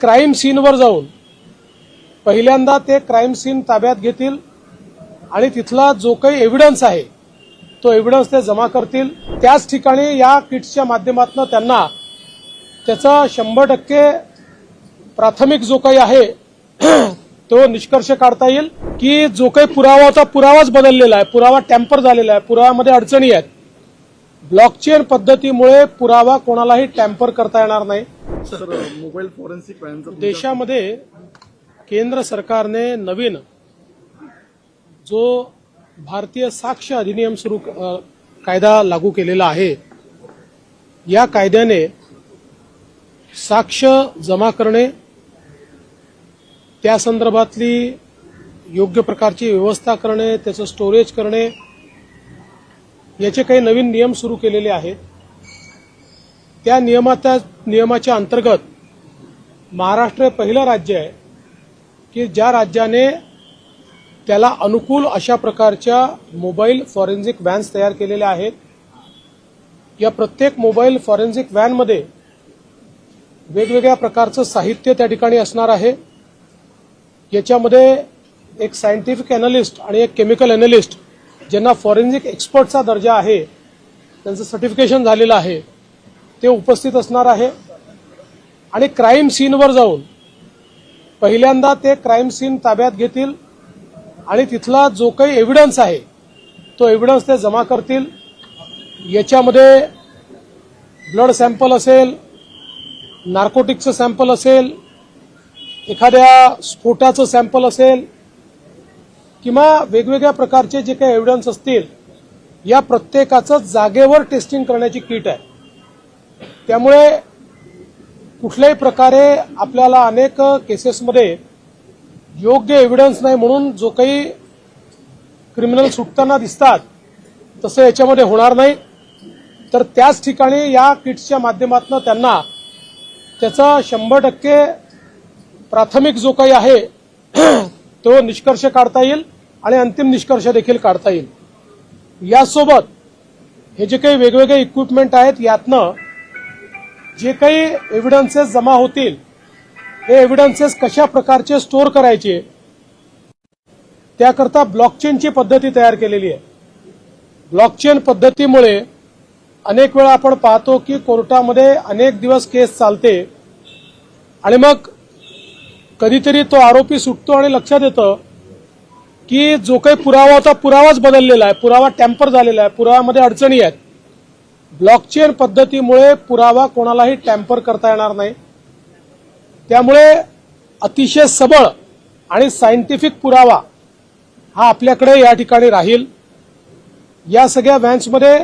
Crime सीनवर जाऊन पहिल्यांदा ते क्राईम सीन ताब्यात घेतील आणि तिथला जो काही एव्हिडन्स आहे तो एव्हिडन्स ते जमा करतील। त्याच ठिकाणी या किट्सच्या माध्यमातून त्यांना त्याचा 100% प्राथमिक जो काही आहे तो निष्कर्ष काढता येईल की जो काही पुरावा होता पुरावाच बदललेला आहे, पुरावा टॅम्पर झालेला आहे, पुराव्यामध्ये अडचणी आहेत। ब्लॉकचेन पद्धतीमुळे पुरावा कोणालाही टॅम्पर करता येणार नाही। सर, मोबाईल फॉरेन्सिक व्हॅनचा देशामध्ये केंद्र सरकारने नवीन जो भारतीय साक्ष अधिनियम कायदा लागू केलेला आहे, या कायद्याने साक्ष जमा करणे, त्या संदर्भातली योग्य प्रकारची व्यवस्था करणे, त्याचं स्टोरेज करणे, याचे काही नवीन नियम सुरू केलेले आहेत। त्या नियमाच्या अंतर्गत महाराष्ट्र हे पहिलं राज्य आहे की ज्या राज्याने त्याला अनुकूल अशा प्रकारच्या मोबाईल फॉरेन्सिक व्हॅन्स तयार केलेल्या आहेत। या प्रत्येक मोबाईल फॉरेन्सिक व्हॅनमध्ये वेगवेगळ्या प्रकारचं साहित्य त्या ठिकाणी असणार आहे। याच्यामध्ये एक सायंटिफिक अॅनालिस्ट आणि एक केमिकल अॅनालिस्ट ज्यांना फॉरेन्सिक एक्सपर्टचा दर्जा आहे, त्यांचं सर्टिफिकेशन झालेलं आहे, ते उपस्थित असणार आहे। आणि क्राईम सीनवर जाऊन पहिल्यांदा ते क्राईम सीन ताब्यात घेतील आणि तिथला जो काही एव्हिडन्स आहे तो एव्हिडन्स ते जमा करतील। याच्यामध्ये ब्लड सॅम्पल असेल, नार्कोटिक्सचं सॅम्पल असेल, एखाद्या स्फोटाचं सॅम्पल असेल किंवा वेगवेगळ्या प्रकारचे जे काही एव्हिडन्स असतील, या प्रत्येकाचं जागेवर टेस्टिंग करण्याची किट आहे। त्यामुळे कुठल्याही प्रकारे आपल्याला अनेक केसेसमध्ये योग्य एव्हिडन्स नाही म्हणून जो काही क्रिमिनल सुटताना दिसतात तसं याच्यामध्ये होणार नाही। तर त्याच ठिकाणी या किट्सच्या माध्यमातून त्यांना त्याचा 100% प्राथमिक जो काही आहे तो निष्कर्ष काढता येईल आणि अंतिम निष्कर्ष देखील काढता येईल। यासोबत हे जे काही वेगवेगळे इक्विपमेंट आहेत, यातनं जे काही एव्हिडन्सेस जमा होतील, हे एव्हिडन्सेस कशा प्रकारचे स्टोअर करायचे, त्याकरता ब्लॉकचेनची पद्धती तयार केलेली आहे। ब्लॉकचेन पद्धतीमुळे अनेक वेळा आपण पाहतो की कोर्टामध्ये अनेक दिवस केस चालते आणि मग कधीतरी तो आरोपी सुटतो आणि लक्षात येतं की जो काही पुरावा होता पुरावाच बदललेला आहे, पुरावा टॅम्पर झालेला आहे, पुराव्यामध्ये अडचणी आहेत। ब्लॉकचेन पद्धतीमुळे पुरावा कोणालाही टॅम्पर करता येणार नाही। त्यामुळे अतिशय सबळ आणि सायंटिफिक पुरावा हा आपल्याकडे या ठिकाणी राहील। या सगळ्या व्हॅन्समध्ये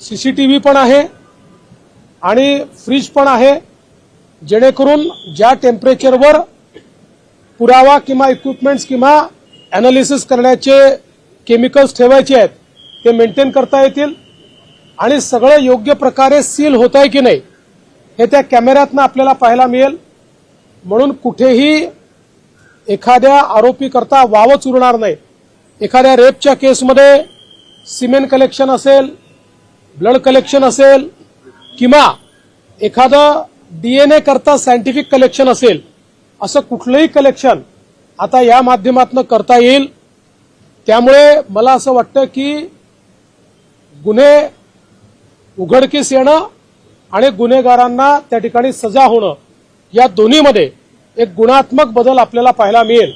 सीसीटीव्ही पण आहे आणि फ्रीज पण आहे, जेणेकरून ज्या टेम्परेचरवर पुरावा किंवा इक्विपमेंट्स किंवा अॅनालिसिस करण्याचे केमिकल्स ठेवायचे आहेत ते मेंटेन करता येतील आणि सगळं योग्य प्रकारे सील होत आहे की नाही हे त्या कॅमेऱ्यातनं आपल्याला पाहायला मिळेल। म्हणून कुठेही एखाद्या आरोपी करता वावच उरणार नाही। एखाद्या रेपच्या केसमध्ये सिमेंट कलेक्शन असेल, ब्लड कलेक्शन असेल किंवा एखादं डीएनए करता सायंटिफिक कलेक्शन असेल, असं कुठलंही कलेक्शन आता या माध्यमातून करता येईल। त्यामुळे मला असं वाटतं की गुन्हे उघडकीस येणं आणि गुन्हेगारांना त्या ठिकाणी सजा होणं, या दोन्हीमध्ये एक गुणात्मक बदल आपल्याला पाहायला मिळेल।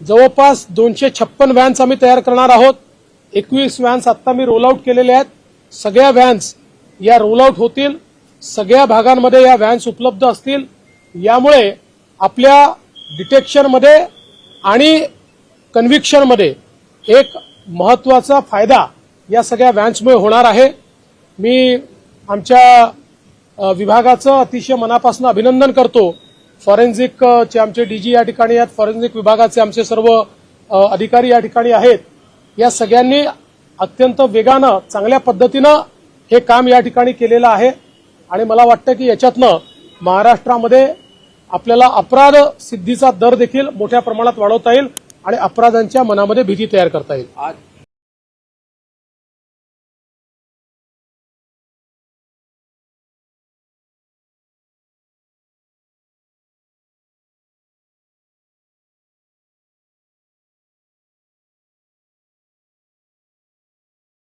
जवळपास 256 व्हॅन्स आम्ही तयार करणार आहोत। 21 व्हॅन्स आता मी रोल आउट केलेले आहेत। सगळ्या व्हॅन्स या रोल आउट होतील, सगळ्या भागांमध्ये या व्हॅन्स उपलब्ध असतील। यामुळे आपल्या डिटेक्शनमध्ये आणि कन्व्हिक्शनमध्ये एक महत्वाचा फायदा या सगळ्या व्हॅन्समुळे होणार आहे। मी आमच्या विभागाचं अतिशय मनापासून अभिनंदन करतो। फॉरेन्सिकचे आमचे डीजी या ठिकाणी आहेत, फॉरेन्सिक विभागाचे आमचे सर्व अधिकारी या ठिकाणी आहेत। या सगळ्यांनी अत्यंत वेगानं चांगल्या पद्धतीनं हे काम या ठिकाणी केलेलं आहे आणि मला वाटतं की याच्यातनं महाराष्ट्रामध्ये आपल्याला अपराध सिद्धीचा दर देखील मोठ्या प्रमाणात वाढवता येईल आणि अपराधांच्या मनामध्ये भीती तयार करता येईल।